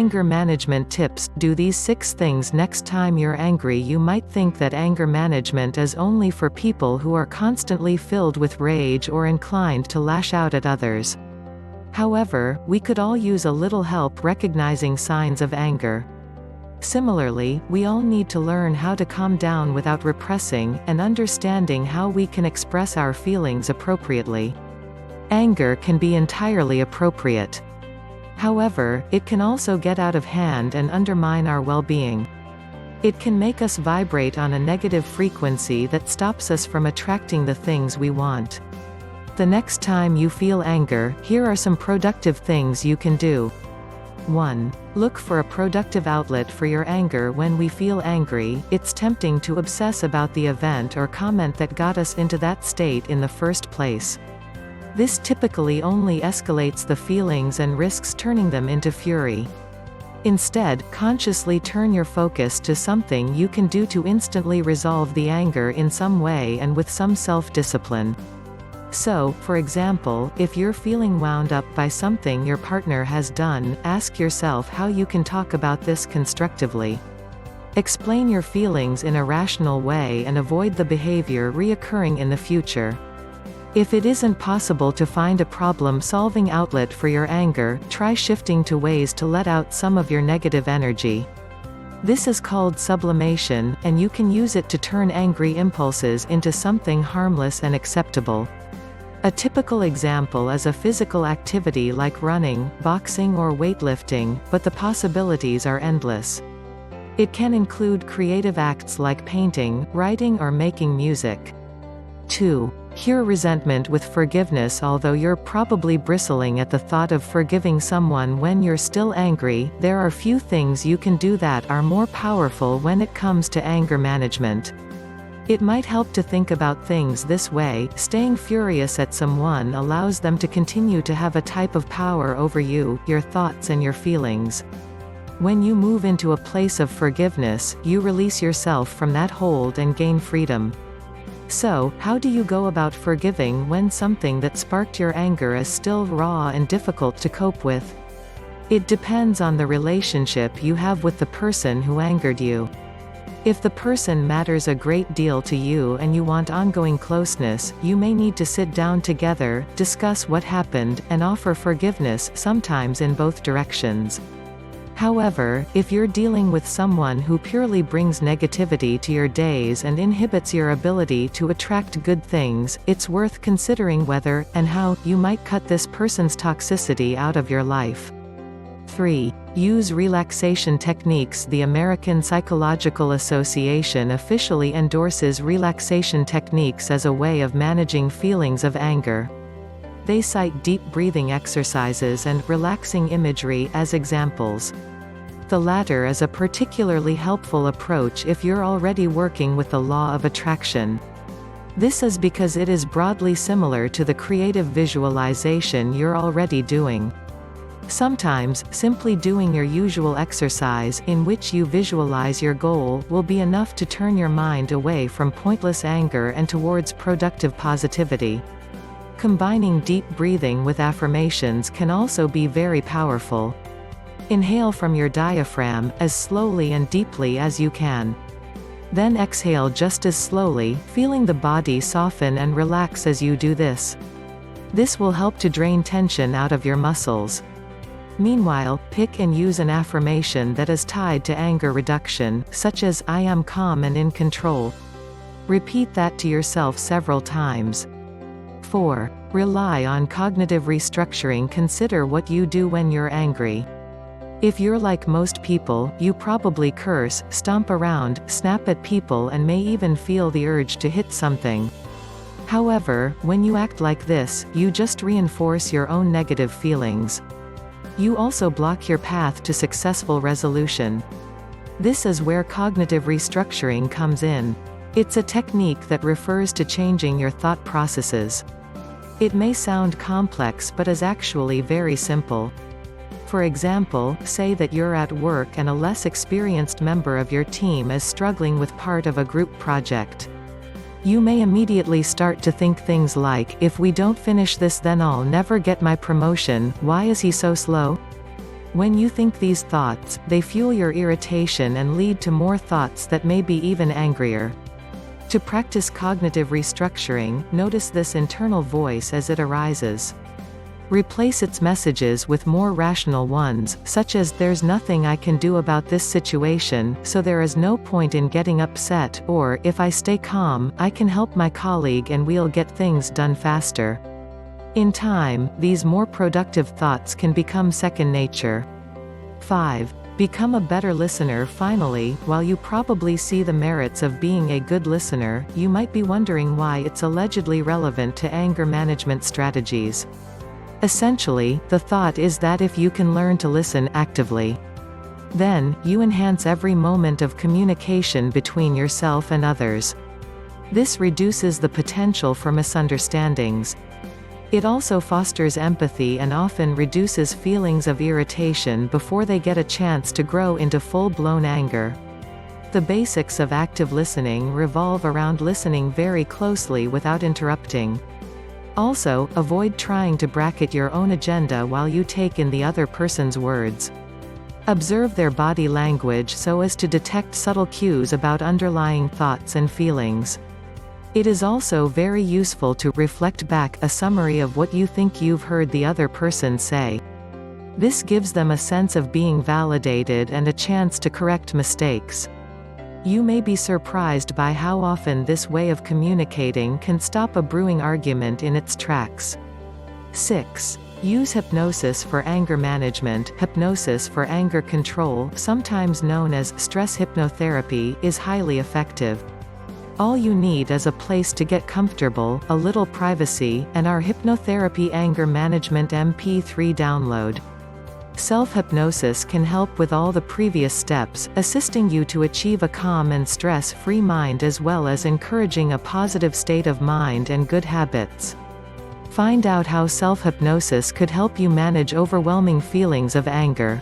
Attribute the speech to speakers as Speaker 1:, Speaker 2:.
Speaker 1: Anger management tips. Do these 6 things next time you're angry. You might think that anger management is only for people who are constantly filled with rage or inclined to lash out at others. However, we could all use a little help recognizing signs of anger. Similarly, we all need to learn how to calm down without repressing, and understanding how we can express our feelings appropriately. Anger can be entirely appropriate. However, it can also get out of hand and undermine our well-being. It can make us vibrate on a negative frequency that stops us from attracting the things we want. The next time you feel anger, here are some productive things you can do. 1. Look for a productive outlet for your anger. When we feel angry, it's tempting to obsess about the event or comment that got us into that state in the first place. This typically only escalates the feelings and risks turning them into fury. Instead, consciously turn your focus to something you can do to instantly resolve the anger in some way and with some self-discipline. So, for example, if you're feeling wound up by something your partner has done, ask yourself how you can talk about this constructively. Explain your feelings in a rational way and avoid the behavior reoccurring in the future. If it isn't possible to find a problem-solving outlet for your anger, try shifting to ways to let out some of your negative energy. This is called sublimation, and you can use it to turn angry impulses into something harmless and acceptable. A typical example is a physical activity like running, boxing or weightlifting, but the possibilities are endless. It can include creative acts like painting, writing or making music. 2. Cure resentment with forgiveness. Although you're probably bristling at the thought of forgiving someone when you're still angry, there are few things you can do that are more powerful when it comes to anger management. It might help to think about things this way: staying furious at someone allows them to continue to have a type of power over you, your thoughts and your feelings. When you move into a place of forgiveness, you release yourself from that hold and gain freedom. So, how do you go about forgiving when something that sparked your anger is still raw and difficult to cope with? It depends on the relationship you have with the person who angered you. If the person matters a great deal to you and you want ongoing closeness, you may need to sit down together, discuss what happened, and offer forgiveness, sometimes in both directions. However, if you're dealing with someone who purely brings negativity to your days and inhibits your ability to attract good things, it's worth considering whether, and how, you might cut this person's toxicity out of your life. 3. Use relaxation techniques. The American Psychological Association officially endorses relaxation techniques as a way of managing feelings of anger. They cite deep breathing exercises and relaxing imagery as examples. The latter is a particularly helpful approach if you're already working with the law of attraction. This is because it is broadly similar to the creative visualization you're already doing. Sometimes, simply doing your usual exercise, in which you visualize your goal, will be enough to turn your mind away from pointless anger and towards productive positivity. Combining deep breathing with affirmations can also be very powerful. Inhale from your diaphragm, as slowly and deeply as you can. Then exhale just as slowly, feeling the body soften and relax as you do this. This will help to drain tension out of your muscles. Meanwhile, pick and use an affirmation that is tied to anger reduction, such as, "I am calm and in control." Repeat that to yourself several times. 4. Rely on cognitive restructuring. Consider what you do when you're angry. If you're like most people, you probably curse, stomp around, snap at people and may even feel the urge to hit something. However, when you act like this, you just reinforce your own negative feelings. You also block your path to successful resolution. This is where cognitive restructuring comes in. It's a technique that refers to changing your thought processes. It may sound complex but is actually very simple. For example, say that you're at work and a less experienced member of your team is struggling with part of a group project. You may immediately start to think things like, "If we don't finish this then I'll never get my promotion, why is he so slow?" When you think these thoughts, they fuel your irritation and lead to more thoughts that may be even angrier. To practice cognitive restructuring, notice this internal voice as it arises. Replace its messages with more rational ones, such as "there's nothing I can do about this situation, so there is no point in getting upset," or "if I stay calm, I can help my colleague and we'll get things done faster." In time, these more productive thoughts can become second nature. 5. Become a better listener. Finally, while you probably see the merits of being a good listener, you might be wondering why it's allegedly relevant to anger management strategies. Essentially, the thought is that if you can learn to listen actively, then you enhance every moment of communication between yourself and others. This reduces the potential for misunderstandings. It also fosters empathy and often reduces feelings of irritation before they get a chance to grow into full-blown anger. The basics of active listening revolve around listening very closely without interrupting. Also, avoid trying to bracket your own agenda while you take in the other person's words. Observe their body language so as to detect subtle cues about underlying thoughts and feelings. It is also very useful to reflect back a summary of what you think you've heard the other person say. This gives them a sense of being validated and a chance to correct mistakes. You may be surprised by how often this way of communicating can stop a brewing argument in its tracks. 6. Use hypnosis for anger management. Hypnosis for anger control, sometimes known as stress hypnotherapy, is highly effective. All you need is a place to get comfortable, a little privacy, and our Hypnotherapy Anger Management MP3 download. Self-hypnosis can help with all the previous steps, assisting you to achieve a calm and stress-free mind as well as encouraging a positive state of mind and good habits. Find out how self-hypnosis could help you manage overwhelming feelings of anger.